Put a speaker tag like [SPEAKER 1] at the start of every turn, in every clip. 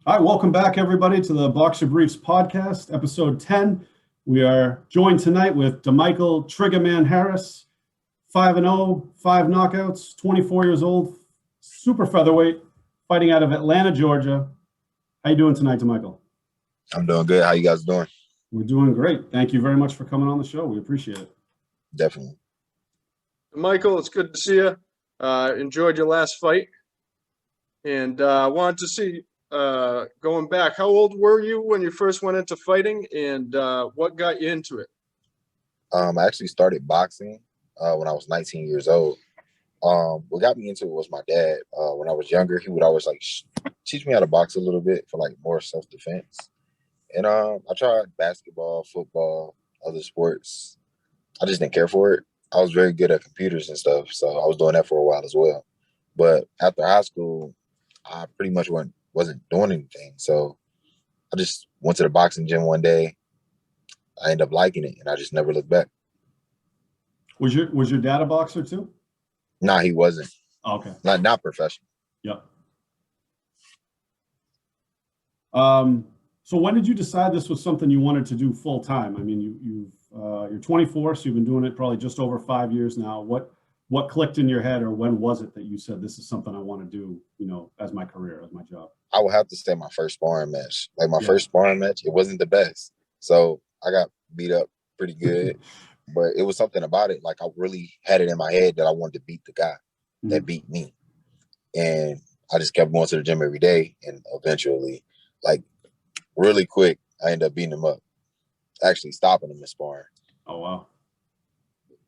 [SPEAKER 1] All right, welcome back, everybody, to the Boxer Briefs podcast, episode 10. We are joined tonight with Demichael Trigga Harris, 5-0, 5 knockouts, 24 years old, super featherweight, fighting out of Atlanta, Georgia. How you doing tonight, Demichael?
[SPEAKER 2] I'm doing good. How you guys doing?
[SPEAKER 1] We're doing great. Thank you very much for coming on the show. We appreciate it.
[SPEAKER 2] Definitely.
[SPEAKER 3] Michael, it's good to see you. Enjoyed your last fight, and wanted to see, going back, how old were you when you first went into fighting, and what got you into it?
[SPEAKER 2] I actually started boxing when I was 19 years old. What got me into it was my dad. When I was younger, he would always teach me how to box a little bit for more self-defense. And I tried basketball, football, other sports. I just didn't care for it. I was very good at computers and stuff, so I was doing that for a while as well. But after high school, I pretty much wasn't doing anything. So I just went to the boxing gym one day. I ended up liking it, and I just never looked back.
[SPEAKER 1] Was your dad a boxer too?
[SPEAKER 2] Nah, he wasn't.
[SPEAKER 1] Okay.
[SPEAKER 2] Not professional.
[SPEAKER 1] Yep. So when did you decide this was something you wanted to do full time? I mean, you're 24, so you've been doing it probably just over 5 years now. What clicked in your head, or when was it that you said this is something I want to do, as my career, as my job?
[SPEAKER 2] I would have to say my first sparring match. First sparring match, it wasn't the best. So I got beat up pretty good, but it was something about it. I really had it in my head that I wanted to beat the guy that beat me. And I just kept going to the gym every day. And eventually, really quick, I ended up beating him up, actually stopping him in sparring.
[SPEAKER 1] Oh, wow.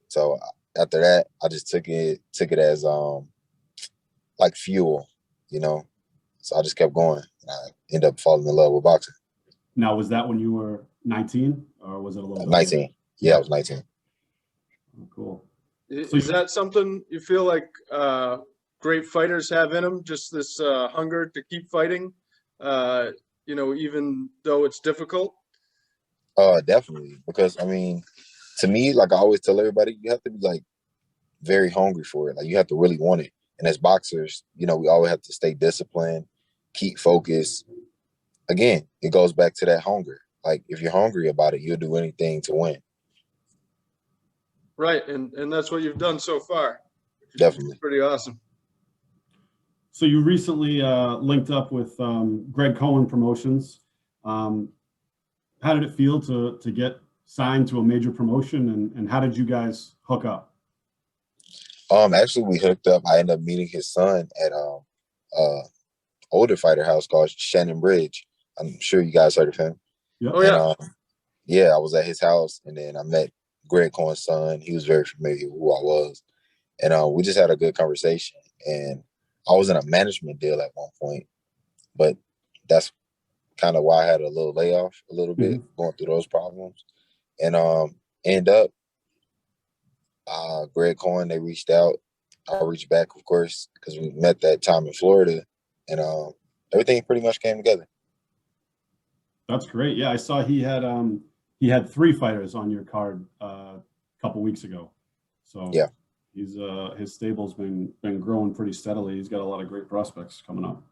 [SPEAKER 2] So after that, I just took it as fuel, So I just kept going, and I ended up falling in love with boxing.
[SPEAKER 1] Now, was that when you were 19, or was it a little bit
[SPEAKER 2] 19?
[SPEAKER 1] Later?
[SPEAKER 2] Yeah, I was 19.
[SPEAKER 1] Oh, cool.
[SPEAKER 3] Is that something you feel like great fighters have in them? Just this hunger to keep fighting, even though it's difficult?
[SPEAKER 2] Definitely. Because, to me, I always tell everybody, you have to be, very hungry for it. You have to really want it. And as boxers, we always have to stay disciplined, keep focused. Again, it goes back to that hunger. If you're hungry about it, you'll do anything to win.
[SPEAKER 3] Right, and that's what you've done so far.
[SPEAKER 2] Definitely.
[SPEAKER 3] Pretty awesome.
[SPEAKER 1] So you recently linked up with Greg Cohen Promotions. How did it feel to get signed to a major promotion, and how did you guys hook up?
[SPEAKER 2] Actually, we hooked up. I ended up meeting his son at older fighter house called Shannon Bridge. I'm sure you guys heard of him.
[SPEAKER 1] Yep.
[SPEAKER 3] Oh, yeah.
[SPEAKER 2] And, I was at his house, and then I met Greg Cohen's son. He was very familiar with who I was. And we just had a good conversation. And I was in a management deal at one point, but that's kind of why I had a little layoff a little bit, going through those problems. And end up, Greg Cohen, they reached out. I reached back, of course, because we met that time in Florida, and everything pretty much came together.
[SPEAKER 1] That's great. Yeah, I saw he had 3 fighters on your card a couple weeks ago. So
[SPEAKER 2] yeah,
[SPEAKER 1] he's his stable's been growing pretty steadily. He's got a lot of great prospects coming up.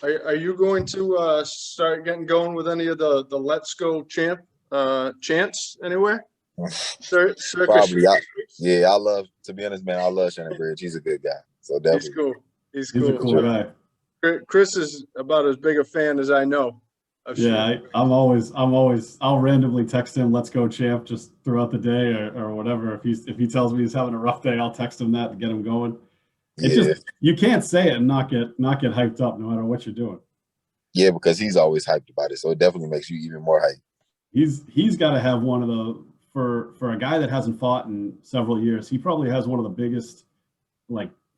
[SPEAKER 3] Are you going to start getting going with any of the Let's Go chants anywhere?
[SPEAKER 2] Probably. I love, to be honest, man, I love Shannon Bridge. He's a good guy. So definitely.
[SPEAKER 3] He's cool. He's
[SPEAKER 1] a cool guy.
[SPEAKER 3] Chris is about as big a fan as I know.
[SPEAKER 1] Yeah, I'll randomly text him, "Let's go, champ," just throughout the day or whatever. If he tells me he's having a rough day, I'll text him that to get him going. You can't say it and not get hyped up no matter what you're doing.
[SPEAKER 2] Yeah, because he's always hyped about it, so it definitely makes you even more hyped.
[SPEAKER 1] He's got to have one of the, for a guy that hasn't fought in several years, he probably has one of the biggest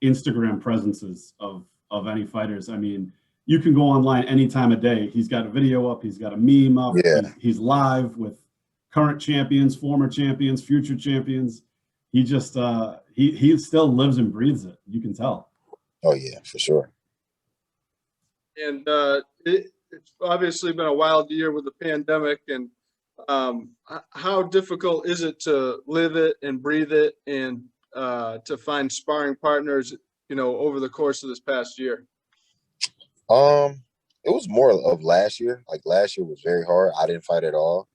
[SPEAKER 1] Instagram presences of any fighters. I mean, you can go online any time of day. He's got a video up. He's got a meme up.
[SPEAKER 2] Yeah.
[SPEAKER 1] He's live with current champions, former champions, future champions. He just he still lives and breathes it. You can tell.
[SPEAKER 2] Oh yeah, for sure.
[SPEAKER 3] And it's obviously been a wild year with the pandemic. And how difficult is it to live it and breathe it, and to find sparring partners, over the course of this past year?
[SPEAKER 2] It was more of last year. Like last year was very hard. I didn't fight at all.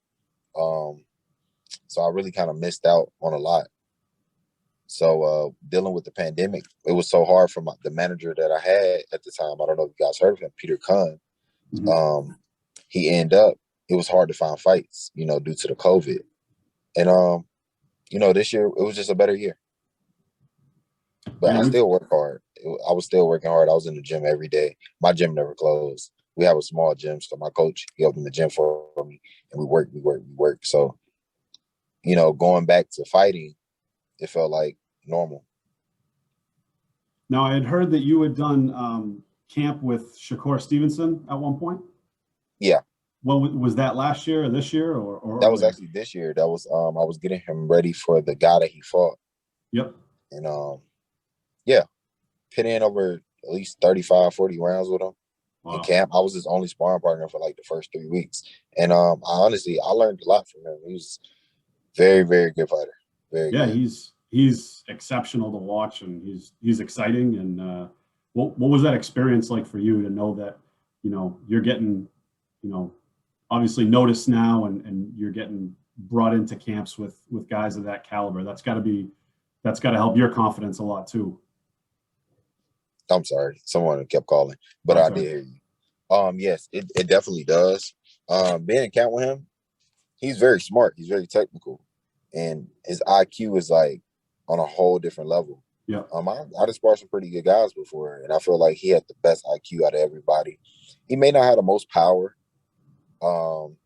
[SPEAKER 2] So I really kind of missed out on a lot. So dealing with the pandemic, it was so hard for the manager that I had at the time. I don't know if you guys heard of him, Peter Kahn.
[SPEAKER 1] Mhm.
[SPEAKER 2] He ended up, it was hard to find fights, you know, due to the COVID. And you know, this year it was just a better year. But
[SPEAKER 1] Yeah,
[SPEAKER 2] I still work hard. I was still working hard. I was in the gym every day. My gym never closed. We have a small gym, so my coach, he opened the gym for me, and we work. So, you know, going back to fighting, it felt like normal.
[SPEAKER 1] Now, I had heard that you had done camp with Shakur Stevenson at one point.
[SPEAKER 2] Yeah,
[SPEAKER 1] Well, was that last year or this year or
[SPEAKER 2] that was
[SPEAKER 1] earlier?
[SPEAKER 2] actually this year. That was I was getting him ready for the guy that he fought,
[SPEAKER 1] Yep.
[SPEAKER 2] and yeah, put in over at least 35, 40 rounds with him in
[SPEAKER 1] Wow.
[SPEAKER 2] camp. I was his only sparring partner for like the first 3 weeks, and I learned a lot from him. He was very, very good fighter. Very
[SPEAKER 1] Yeah,
[SPEAKER 2] good.
[SPEAKER 1] he's exceptional to watch, and he's exciting. And what was that experience like for you to know that you're getting obviously noticed now, and you're getting brought into camps with guys of that caliber? That's got to help your confidence a lot too.
[SPEAKER 2] I'm sorry, someone kept calling, but
[SPEAKER 1] I'm
[SPEAKER 2] I
[SPEAKER 1] sorry.
[SPEAKER 2] did hear you. Yes, it definitely does. Being in camp with him, he's very smart. He's very technical, and his IQ is like on a whole different level.
[SPEAKER 1] Yeah.
[SPEAKER 2] I just sparred some pretty good guys before, and I feel like he had the best IQ out of everybody. He may not have the most power. Um,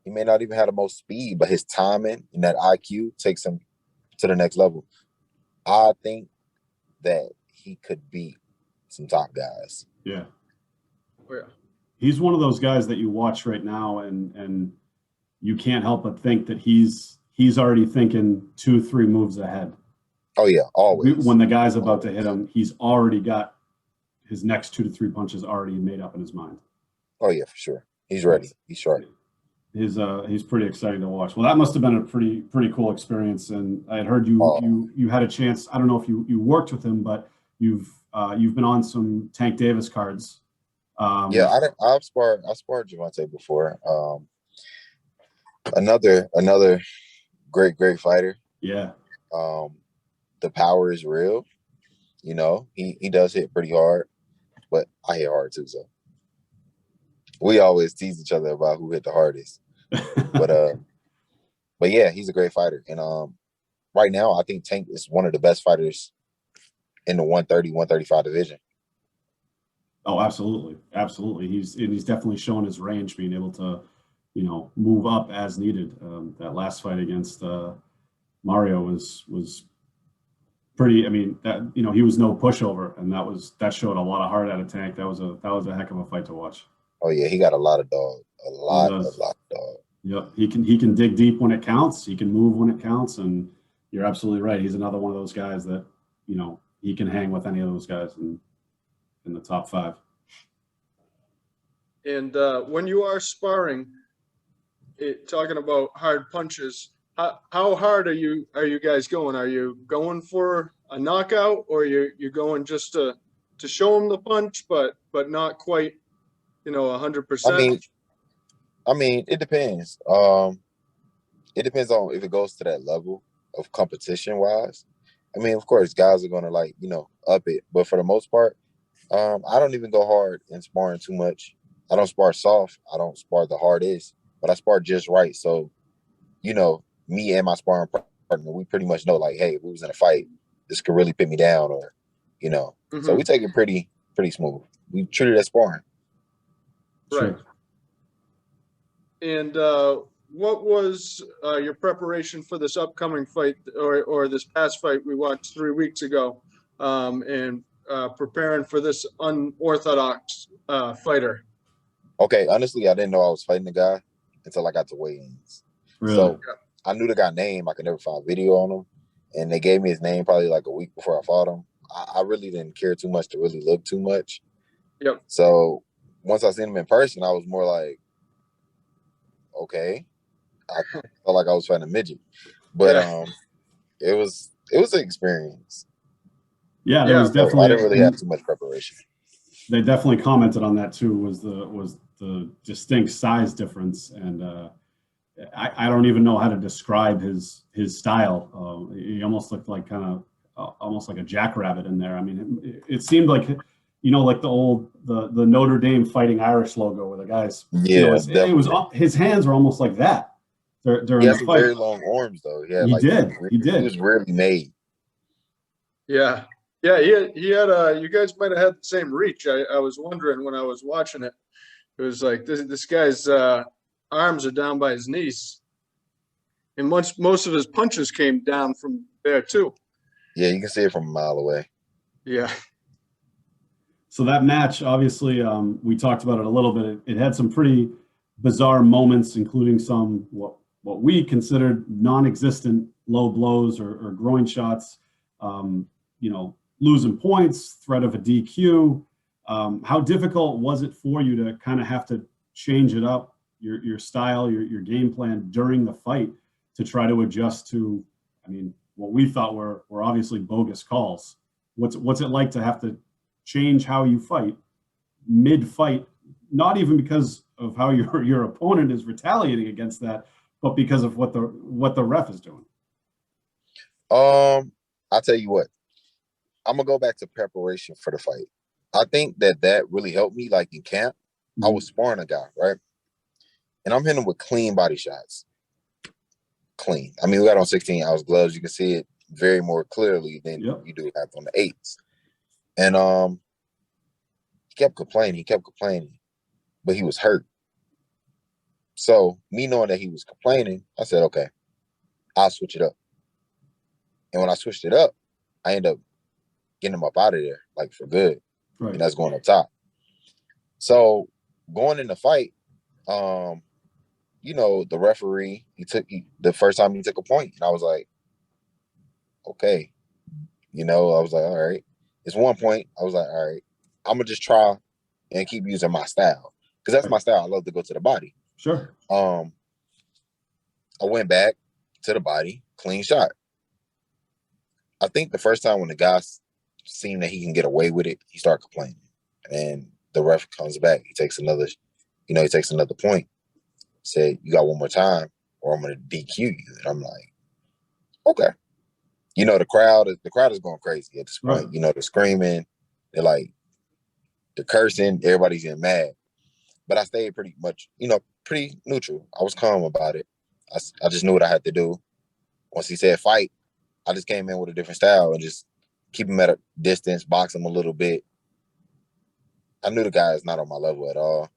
[SPEAKER 2] he may not even have the most speed, but his timing and that IQ takes him to the next level. I think that he could beat some top guys.
[SPEAKER 1] Yeah.
[SPEAKER 3] Oh, yeah.
[SPEAKER 1] He's one of those guys that you watch right now, and you can't help but think that he's already thinking 2-3 moves ahead.
[SPEAKER 2] Oh yeah, always.
[SPEAKER 1] When the guy's about to hit him, he's already got his next 2 to 3 punches already made up in his mind.
[SPEAKER 2] Oh yeah, for sure. He's ready. He's sharp.
[SPEAKER 1] He's pretty exciting to watch. Well, that must have been a pretty cool experience. And I had heard you had a chance. I don't know if you worked with him, but you've been on some Tank Davis cards.
[SPEAKER 2] Yeah, I've sparred GERVONTAE before. Another great fighter.
[SPEAKER 1] Yeah.
[SPEAKER 2] The power is real. You know, he does hit pretty hard, but I hit hard too. So we always tease each other about who hit the hardest. But yeah, he's a great fighter. And right now I think Tank is one of the best fighters in the 130, 135 division.
[SPEAKER 1] Oh, absolutely. He's definitely shown his range, being able to, move up as needed. That last fight against Mario was pretty. I mean, that he was no pushover, and that showed a lot of heart out of Tank. That was a heck of a fight to watch.
[SPEAKER 2] Oh yeah, he got a lot of dog, a lot of dog.
[SPEAKER 1] Yep, he can dig deep when it counts. He can move when it counts, and you're absolutely right. He's another one of those guys that he can hang with any of those guys in the top 5.
[SPEAKER 3] And when you are sparring, talking about hard punches, how hard are you guys going? Are you going for a knockout, or you're going just to show him the punch, but not quite, 100%?
[SPEAKER 2] I mean, it depends. It depends on if it goes to that level of competition wise. I mean, of course, guys are gonna up it, but for the most part, I don't even go hard in sparring too much. I don't spar soft. I don't spar the hardest, but I spar just right. So, me and my sparring partner, we pretty much know, like, hey, if we was in a fight, this could really put me down, or,
[SPEAKER 3] Mm-hmm.
[SPEAKER 2] So we take it pretty smooth. We treat it as sparring.
[SPEAKER 3] Right. Sure. And what was your preparation for this upcoming fight, or this past fight we watched 3 weeks ago, and preparing for this unorthodox fighter?
[SPEAKER 2] Okay, honestly, I didn't know I was fighting the guy until I got to weigh-ins.
[SPEAKER 1] Really?
[SPEAKER 2] So I knew the guy's name. I could never find video on him. And they gave me his name probably like a week before I fought him. I really didn't care too much to really look too much.
[SPEAKER 3] Yep.
[SPEAKER 2] So once I seen him in person, I was more like, okay. I felt like I was fighting a midget. But it was an experience.
[SPEAKER 1] Yeah, there was definitely.
[SPEAKER 2] I didn't really have too much preparation.
[SPEAKER 1] They definitely commented on that too. Was the distinct size difference, and I don't even know how to describe his style. He almost looked like almost like a jackrabbit in there. I mean, it seemed like, like the Notre Dame Fighting Irish logo, where the guys,
[SPEAKER 2] Yeah,
[SPEAKER 1] it was his hands were almost like that during
[SPEAKER 2] he has
[SPEAKER 1] the
[SPEAKER 2] some
[SPEAKER 1] fight.
[SPEAKER 2] very long arms though. Yeah,
[SPEAKER 1] He did.
[SPEAKER 2] He was really made.
[SPEAKER 3] Yeah. Yeah, he had you guys might have had the same reach. I was wondering when I was watching it. It was like this guy's arms are down by his knees. And most of his punches came down from there too.
[SPEAKER 2] Yeah, you can see it from a mile away.
[SPEAKER 3] Yeah.
[SPEAKER 1] So that match, obviously, we talked about it a little bit. It had some pretty bizarre moments, including some what we considered non-existent low blows or groin shots. Losing points, threat of a DQ. How difficult was it for you to kind of have to change it up, your style, your game plan during the fight to try to adjust to, what we thought were obviously bogus calls? What's it like to have to change how you fight mid-fight, not even because of how your opponent is retaliating against that, but because of what the ref is doing?
[SPEAKER 2] I'll tell you what. I'm gonna go back to preparation for the fight. I think that really helped me. Like in camp, I was sparring a guy, right? And I'm hitting him with clean body shots. Clean. I mean, we got on 16-ounce gloves. You can see it very more clearly than you do have on the 8s. And he kept complaining, but he was hurt. So me knowing that he was complaining, I said, okay, I'll switch it up. And when I switched it up, I ended up getting him up out of there, like for good. Right. And that's going up top. So going in the fight, the referee, the first time he took a point, and I was like, okay. I was like, all right. It's 1 point. I was like, all right, I'm gonna just try and keep using my style. Because that's my style. I love to go to the body.
[SPEAKER 1] Sure.
[SPEAKER 2] I went back to the body, clean shot. I think the first time when the guy seen that he can get away with it, he started complaining. And the ref comes back. He takes another point. Said, you got one more time or I'm going to DQ you. And I'm like, okay. The crowd is going crazy at this point. Right. They're screaming. They're cursing. Everybody's getting mad. But I stayed pretty much, pretty neutral. I was calm about it. I just knew what I had to do. Once he said fight, I just came in with a different style and just keep him at a distance, box him a little bit. I knew the guy is not on my level at all.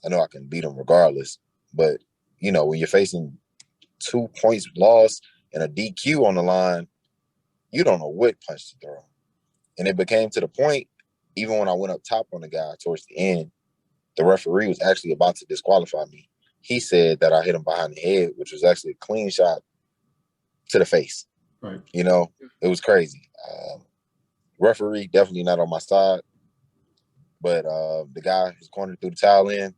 [SPEAKER 2] I know I can beat him regardless. But, when you're facing 2 points loss and a DQ on the line, you don't know what punch to throw. And it became to the point, even when I went up top on the guy towards the end, the referee was actually about to disqualify me. He said that I hit him behind the head, which was actually a clean shot to the face.
[SPEAKER 1] Right.
[SPEAKER 2] It was crazy. Referee definitely not on my side, but the guy who's cornered through the towel in and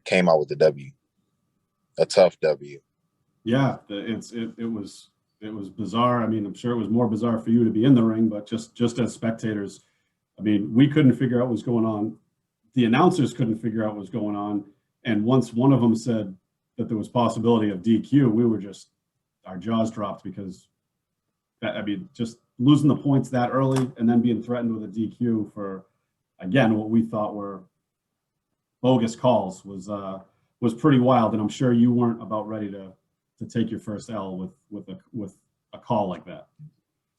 [SPEAKER 2] came out with the W, a tough W.
[SPEAKER 1] Yeah, it was bizarre. I'm sure it was more bizarre for you to be in the ring, but just as spectators, we couldn't figure out what was going on. The announcers couldn't figure out what was going on, and once one of them said that there was possibility of DQ, we were just, our jaws dropped, because just losing the points that early and then being threatened with a DQ for, again, what we thought were bogus calls was pretty wild. And I'm sure you weren't about ready to take your first L with a call like that.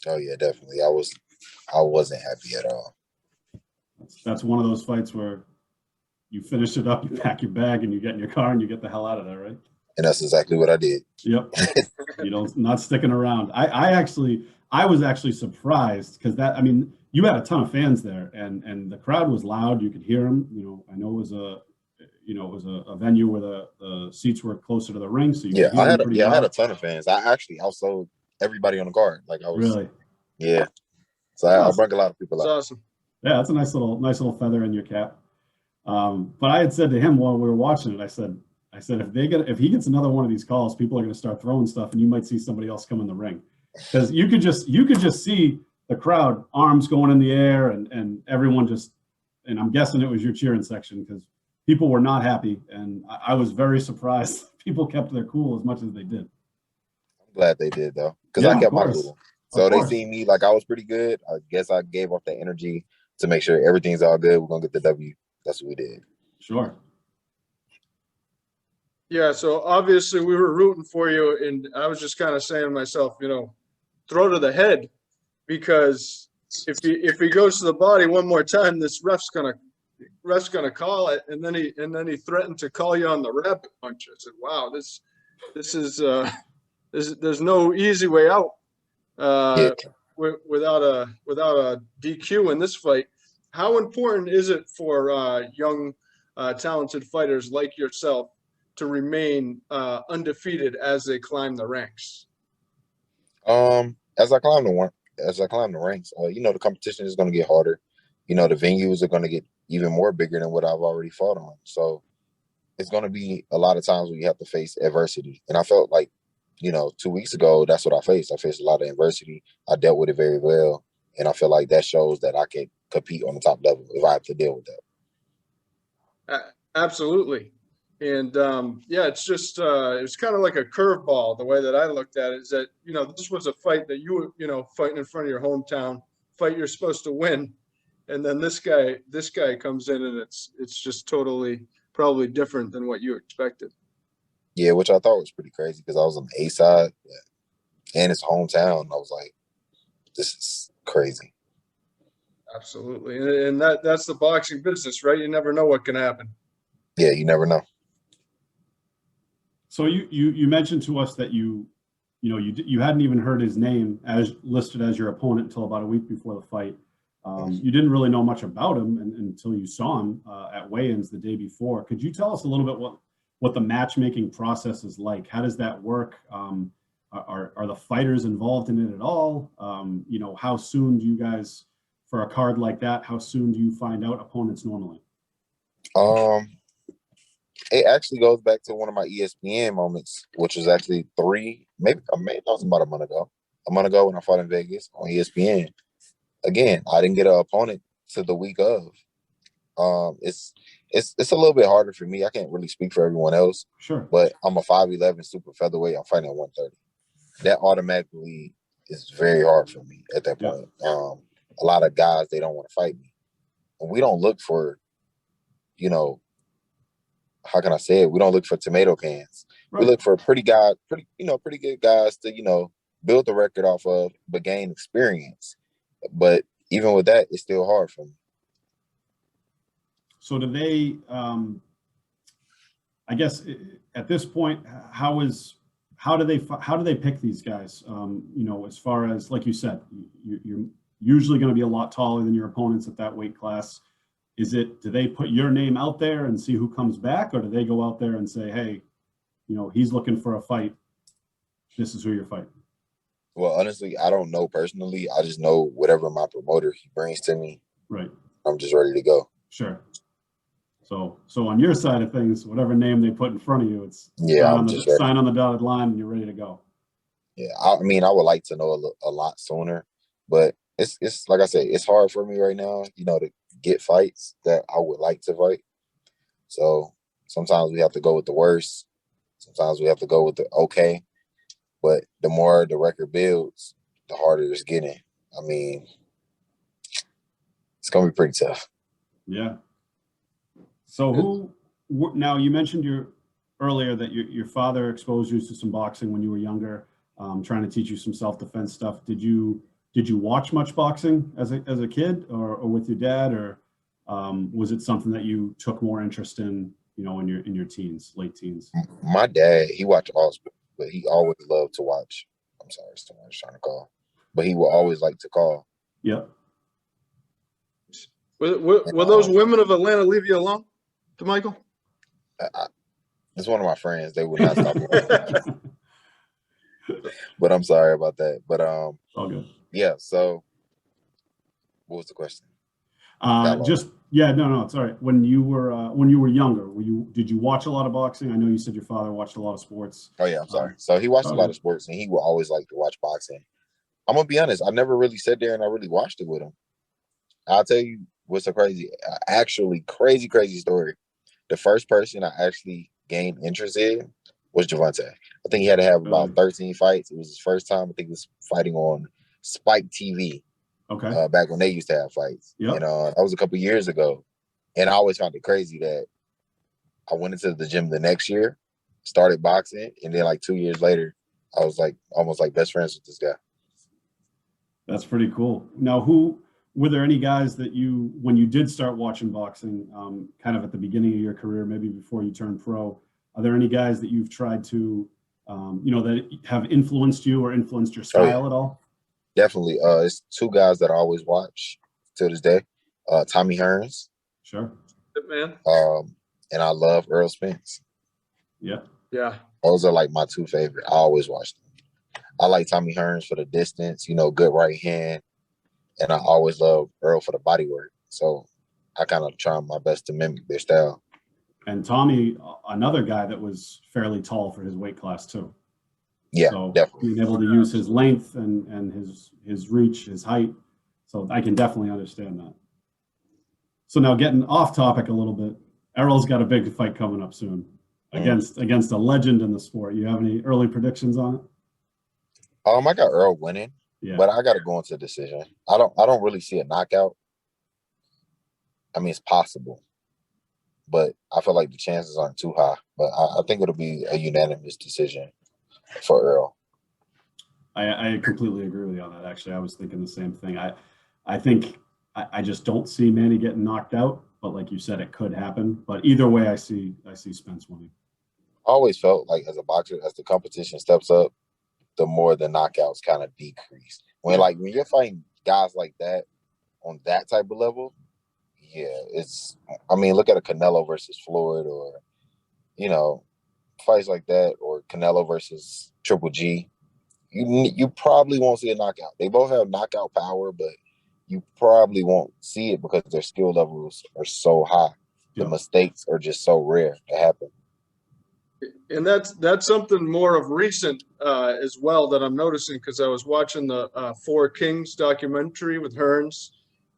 [SPEAKER 2] Oh yeah, definitely. I wasn't happy at all.
[SPEAKER 1] That's one of those fights where you finish it up, you pack your bag, and you get in your car and you get the hell out of there, right?
[SPEAKER 2] And that's exactly what I did.
[SPEAKER 1] Yep. Not sticking around. I was actually surprised, because you had a ton of fans there, and the crowd was loud. You could hear them. I know it was a venue where the seats were closer to the ring, so you could hear them pretty loud.
[SPEAKER 2] I had a ton of fans. I actually outsold everybody on the card.
[SPEAKER 1] Really?
[SPEAKER 2] Yeah. So I brought a lot of people out.
[SPEAKER 3] That's awesome.
[SPEAKER 1] Yeah, that's a nice little feather in your cap. But I had said to him while we were watching it, I said, if he gets another one of these calls, people are going to start throwing stuff, and you might see somebody else come in the ring, because you could just see the crowd, arms going in the air, and everyone just, and I'm guessing it was your cheering section because people were not happy, and I was very surprised people kept their cool as much as they did.
[SPEAKER 2] I'm glad they did though, because
[SPEAKER 1] Yeah,
[SPEAKER 2] I kept my
[SPEAKER 1] of course.
[SPEAKER 2] cool. So they seen me like I was pretty good. I guess I gave off the energy to make sure everything's all good. We're gonna get the W. That's what we did.
[SPEAKER 1] Sure.
[SPEAKER 3] Yeah, so obviously we were rooting for you, and I was just kind of saying to myself, you know, throw to the head, because if he goes to the body one more time, this ref's gonna call it, and then he threatened to call you on the rabbit punch. I said, wow, this is there's no easy way out without a DQ in this fight. How important is it for young talented fighters like yourself to remain undefeated as they climb the ranks?
[SPEAKER 2] As I climb the ranks, you know, the competition is going to get harder. You know, the venues are going to get even more bigger than what I've already fought on. So it's going to be a lot of times where you have to face adversity. And I felt like, you know, 2 weeks ago, that's what I faced. I faced a lot of adversity. I dealt with it very well. And I feel like that shows that I can compete on the top level if I have to deal with that.
[SPEAKER 3] Absolutely. And yeah, it's just it's kind of like a curveball. The way that I looked at it is that, you know, this was a fight that you know, fighting in front of your hometown, fight you're supposed to win, and then this guy comes in and it's just totally probably different than what you expected.
[SPEAKER 2] Yeah, which I thought was pretty crazy because I was on the A side and it's hometown. I was like, this is crazy.
[SPEAKER 3] Absolutely, and that's the boxing business, right? You never know what can happen.
[SPEAKER 2] Yeah, you never know.
[SPEAKER 1] So you mentioned to us that you hadn't even heard his name as listed as your opponent until about a week before the fight. You didn't really know much about him until you saw him at weigh-ins the day before. Could you tell us a little bit what the matchmaking process is like? How does that work? Are the fighters involved in it at all? You know, how soon do you guys, for a card like that, how soon do you find out opponents normally?
[SPEAKER 2] It actually goes back to one of my ESPN moments, which was actually that was about a month ago. A month ago when I fought in Vegas on ESPN. Again, I didn't get an opponent to the week of. It's a little bit harder for me. I can't really speak for everyone else.
[SPEAKER 1] Sure.
[SPEAKER 2] But I'm a 5'11" super featherweight. I'm fighting at 130. That automatically is very hard for me at that point. Yep. A lot of guys, they don't want to fight me. And we don't look for, you know, how can I say it? We don't look for tomato cans. Right. We look for pretty good guys to, you know, build the record off of, but gain experience. But even with that, it's still hard for me.
[SPEAKER 1] So do they, I guess at this point, how do they pick these guys? You know, as far as, like you said, you're usually going to be a lot taller than your opponents at that weight class. Do they put your name out there and see who comes back, or do they go out there and say, hey, you know, he's looking for a fight, this is who you're fighting?
[SPEAKER 2] Well, honestly, I don't know personally. I just know whatever my promoter he brings to me.
[SPEAKER 1] Right.
[SPEAKER 2] I'm just ready to go.
[SPEAKER 1] Sure. So on your side of things, whatever name they put in front of you, it's sign on the dotted line and you're ready to go.
[SPEAKER 2] Yeah, I mean, I would like to know a lot sooner, but it's like I said, it's hard for me right now, you know, to get fights that I would like to fight. So sometimes we have to go with the worst. Sometimes we have to go with the okay. But the more the record builds, the harder it's getting. I mean, it's going to be pretty tough.
[SPEAKER 1] Yeah. So now you mentioned earlier that your father exposed you to some boxing when you were younger, trying to teach you some self-defense stuff. Did you watch much boxing as a kid or with your dad, or was it something that you took more interest in, you know, in your teens, late teens?
[SPEAKER 2] My dad, he watched all sports, but he always loved to watch. I'm sorry, someone's trying to call, but he would always like to call.
[SPEAKER 1] Yep.
[SPEAKER 3] Will those women of Atlanta leave you alone, Demichael?
[SPEAKER 2] It's one of my friends. They would not stop me. But I'm sorry about that. But
[SPEAKER 1] all good.
[SPEAKER 2] Yeah. So, what was the question?
[SPEAKER 1] No, it's all right. When you were younger, did you watch a lot of boxing? I know you said your father watched a lot of sports.
[SPEAKER 2] Oh yeah, I'm sorry. So he watched a lot of sports, and he would always like to watch boxing. I'm gonna be honest. I never really sat there and I really watched it with him. I'll tell you what's a actually crazy story. The first person I actually gained interest in was GERVONTAE. I think he had to have about 13 fights. It was his first time. I think he was fighting on Spike TV.
[SPEAKER 1] Okay.
[SPEAKER 2] Back when they used to have fights.
[SPEAKER 1] Yep.
[SPEAKER 2] You know, that was a couple years ago. And I always found it crazy that I went into the gym the next year, started boxing, and then like 2 years later, I was like almost like best friends with this guy.
[SPEAKER 1] That's pretty cool. Now, were there any guys that you, when you did start watching boxing, kind of at the beginning of your career, maybe before you turned pro, are there any guys that you've tried to, that have influenced you or influenced your style at all?
[SPEAKER 2] Definitely. It's two guys that I always watch to this day. Tommy Hearns.
[SPEAKER 1] Sure.
[SPEAKER 3] Good man.
[SPEAKER 2] And I love Earl Spence.
[SPEAKER 1] Yeah.
[SPEAKER 3] Yeah.
[SPEAKER 2] Those are like my two favorite. I always watch them. I like Tommy Hearns for the distance, good right hand. And I always love Earl for the body work. So I kind of try my best to mimic their style.
[SPEAKER 1] And Tommy, another guy that was fairly tall for his weight class too.
[SPEAKER 2] Yeah,
[SPEAKER 1] so
[SPEAKER 2] definitely.
[SPEAKER 1] Being able to use his length and his reach, his height. So I can definitely understand that. So now getting off topic a little bit, Errol's got a big fight coming up soon against a legend in the sport. You have any early predictions on it?
[SPEAKER 2] I got Earl winning, but I got to go into decision. I don't really see a knockout. I mean, it's possible, but I feel like the chances aren't too high. But I think it'll be a unanimous decision for Earl.
[SPEAKER 1] I completely agree with you on that. Actually, I was thinking the same thing. I think I just don't see Manny getting knocked out, but like you said, it could happen. But either way, I see Spence winning.
[SPEAKER 2] I always felt like as a boxer, as the competition steps up, the more the knockouts kind of decrease. When you're fighting guys like that on that type of level, look at a Canelo versus Floyd, or fights like that, or Canelo versus Triple G. You probably won't see a knockout. They both have knockout power, but you probably won't see it because their skill levels are so high. The mistakes are just so rare to happen.
[SPEAKER 3] And that's something more of recent as well that I'm noticing, because I was watching the Four Kings documentary with Hearns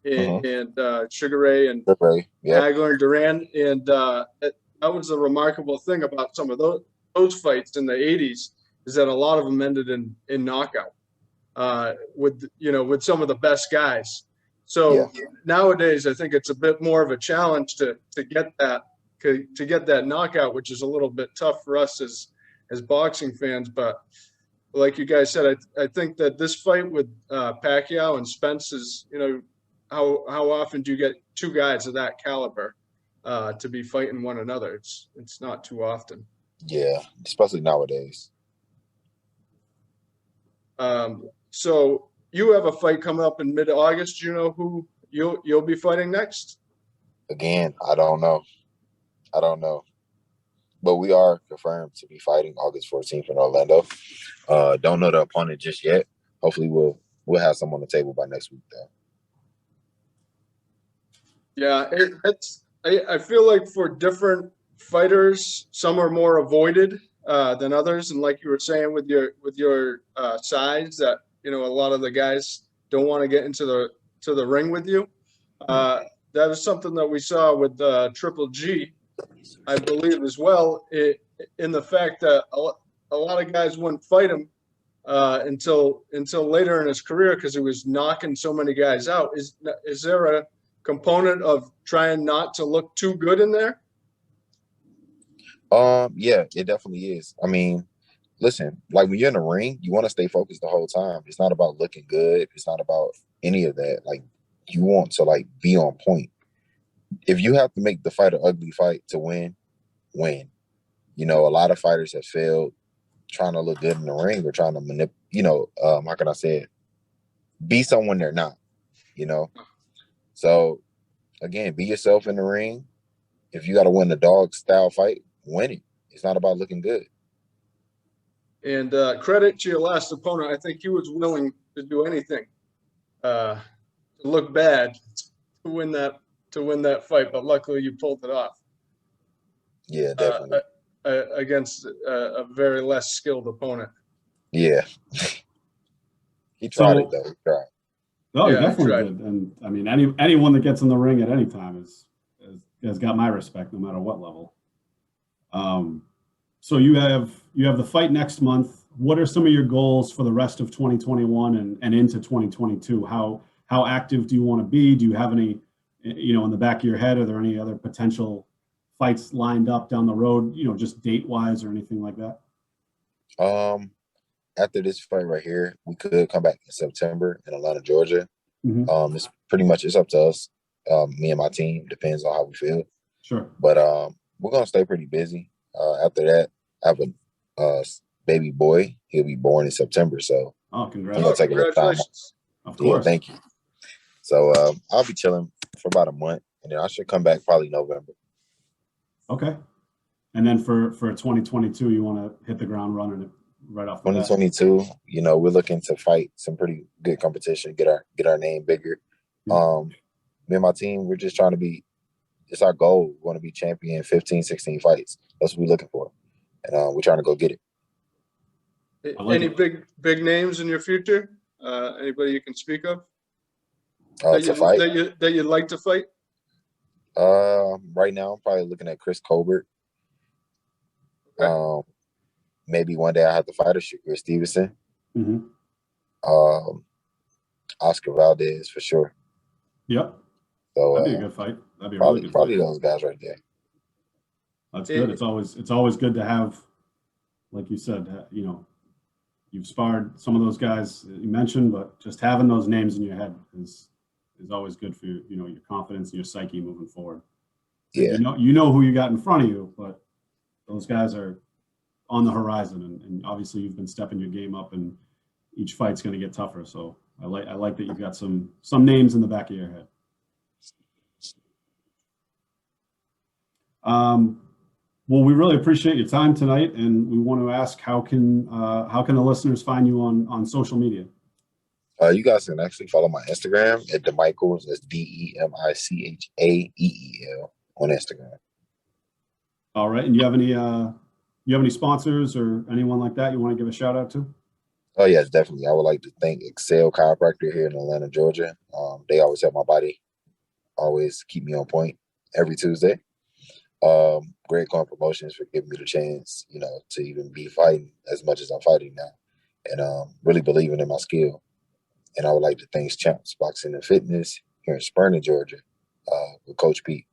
[SPEAKER 3] and Sugar Ray and Hagler and Duran, and that was a remarkable thing about some of those fights in the 80s, is that a lot of them ended in knockout with some of the best guys. So nowadays, I think it's a bit more of a challenge to get that knockout, which is a little bit tough for us as boxing fans. But like you guys said, I think that this fight with Pacquiao and Spence is, how often do you get two guys of that caliber to be fighting one another? It's not too often.
[SPEAKER 2] Yeah, especially nowadays.
[SPEAKER 3] So you have a fight coming up in mid-August. Do you know who you'll be fighting next?
[SPEAKER 2] Again, I don't know. But we are confirmed to be fighting August 14th in Orlando. Don't know the opponent just yet. Hopefully we'll have some on the table by next week though.
[SPEAKER 3] Yeah, I feel like for different fighters, some are more avoided than others. And like you were saying with your size, that a lot of the guys don't want to get into the ring with you. That was something that we saw with Triple G, I believe, as well, in the fact that a lot of guys wouldn't fight him until later in his career because he was knocking so many guys out. Is there a component of trying not to look too good in there?
[SPEAKER 2] Yeah, it definitely is. I mean, listen, like when you're in the ring, you want to stay focused the whole time. It's not about looking good. It's not about any of that. Like, you want to be on point. If you have to make the fight an ugly fight to win. A lot of fighters have failed trying to look good in the ring or trying to manipulate, how can I say it? Be someone they're not, So again, be yourself in the ring. If you got to win the dog style fight, win it. It's not about looking good.
[SPEAKER 3] And credit to your last opponent. I think he was willing to do anything to look bad to win that fight, but luckily you pulled it off.
[SPEAKER 2] Yeah, definitely.
[SPEAKER 3] Against a very less skilled opponent.
[SPEAKER 2] Yeah. He tried it
[SPEAKER 1] So,
[SPEAKER 2] though. He tried.
[SPEAKER 1] no, he
[SPEAKER 3] Yeah, he
[SPEAKER 1] definitely
[SPEAKER 3] tried.
[SPEAKER 1] did. And I mean, anyone that gets in the ring at any time has got my respect, no matter what level. So you have the fight next month. What are some of your goals for the rest of 2021 and into 2022? How active do you want to be? Do you have any, in the back of your head? Are there any other potential fights lined up down the road? Just date wise or anything like that?
[SPEAKER 2] After this fight right here, we could come back in September in Atlanta, Georgia.
[SPEAKER 1] Mm-hmm.
[SPEAKER 2] It's up to us, me and my team. Depends on how we feel.
[SPEAKER 1] Sure.
[SPEAKER 2] But we're gonna stay pretty busy. After that, I have a baby boy. He'll be born in September, so
[SPEAKER 1] Oh,
[SPEAKER 2] I'm gonna take a little time.
[SPEAKER 3] Congratulations.
[SPEAKER 1] Of
[SPEAKER 2] Yeah,
[SPEAKER 1] course.
[SPEAKER 2] thank you. So I'll be chilling for about a month, and then I should come back probably November.
[SPEAKER 1] Okay. And then for 2022, you want to hit the ground running right off the bat?
[SPEAKER 2] 2022, we're looking to fight some pretty good competition, get our name bigger.
[SPEAKER 1] Yeah.
[SPEAKER 2] Me and my team, we're just trying to be. It's our goal. We want to be champion 15, 16 fights. That's what we're looking for, and we're trying to go get it.
[SPEAKER 3] Any big names in your future? Anybody you can speak of
[SPEAKER 2] To fight
[SPEAKER 3] that you'd like to fight?
[SPEAKER 2] right now, I'm probably looking at Chris Colbert.
[SPEAKER 3] Okay.
[SPEAKER 2] Maybe one day I have to fight a SHAKUR Stevenson.
[SPEAKER 1] Mm-hmm.
[SPEAKER 2] Oscar Valdez for sure.
[SPEAKER 1] Yep.
[SPEAKER 2] So
[SPEAKER 1] That'd be a good fight. That'd be a really good fight.
[SPEAKER 2] Probably those guys right there.
[SPEAKER 1] That's good. It's always good to have, like you said, you've sparred some of those guys that you mentioned, but just having those names in your head is always good for your confidence and your psyche moving forward.
[SPEAKER 2] Yeah.
[SPEAKER 1] You know who you got in front of you, but those guys are on the horizon, and obviously you've been stepping your game up, and each fight's going to get tougher. So I like that you've got some names in the back of your head. Well, we really appreciate your time tonight, and we want to ask how can the listeners find you on social media?
[SPEAKER 2] You guys can actually follow my Instagram at Demichael. That's Demichael on Instagram.
[SPEAKER 1] All right, and you have any sponsors or anyone like that you want to give a shout out to?
[SPEAKER 2] Oh yes, definitely. I would like to thank Excel Chiropractor here in Atlanta, Georgia. They always help my body, always keep me on point every Tuesday. Great Corn Promotions for giving me the chance, to even be fighting as much as I'm fighting now, and really believing in my skill. And I would like to thank Champs Boxing and Fitness here in Smyrna, Georgia, with Coach Pete.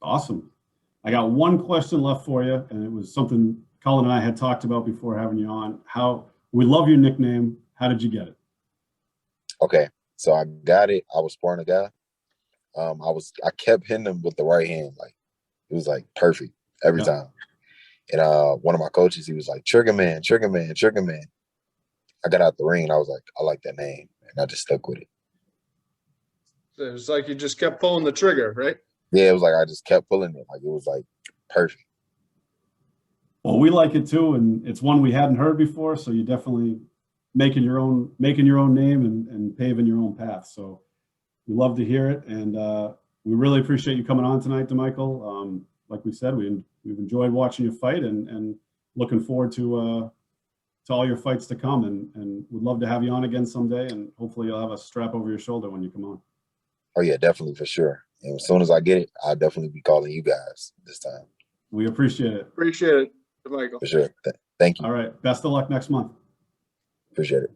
[SPEAKER 1] Awesome. I got one question left for you, and it was something Colin and I had talked about before having you on. We love your nickname. How did you get it?
[SPEAKER 2] Okay, so I got it. I was sparring a guy. I kept hitting him with the right hand, like it was like perfect every time. And one of my coaches, he was like, Trigga Man, Trigga Man, Trigga Man. I got out the ring and I was like, I like that name, and I just stuck with it.
[SPEAKER 3] So it was like you just kept pulling the trigger, right?
[SPEAKER 2] Yeah, it was like I just kept pulling it, like it was like perfect.
[SPEAKER 1] Well, we like it too, and it's one we hadn't heard before. So you're definitely making your own name and paving your own path. So we love to hear it, and we really appreciate you coming on tonight, Demichael. Like we said, we've enjoyed watching you fight, and looking forward to all your fights to come, and would love to have you on again someday, and hopefully you'll have a strap over your shoulder when you come on.
[SPEAKER 2] Oh yeah, definitely, for sure. And as soon as I get it, I'll definitely be calling you guys this time.
[SPEAKER 1] We appreciate it.
[SPEAKER 3] Appreciate it, Demichael.
[SPEAKER 2] For sure. Thank you.
[SPEAKER 1] All right. Best of luck next month.
[SPEAKER 2] Appreciate it.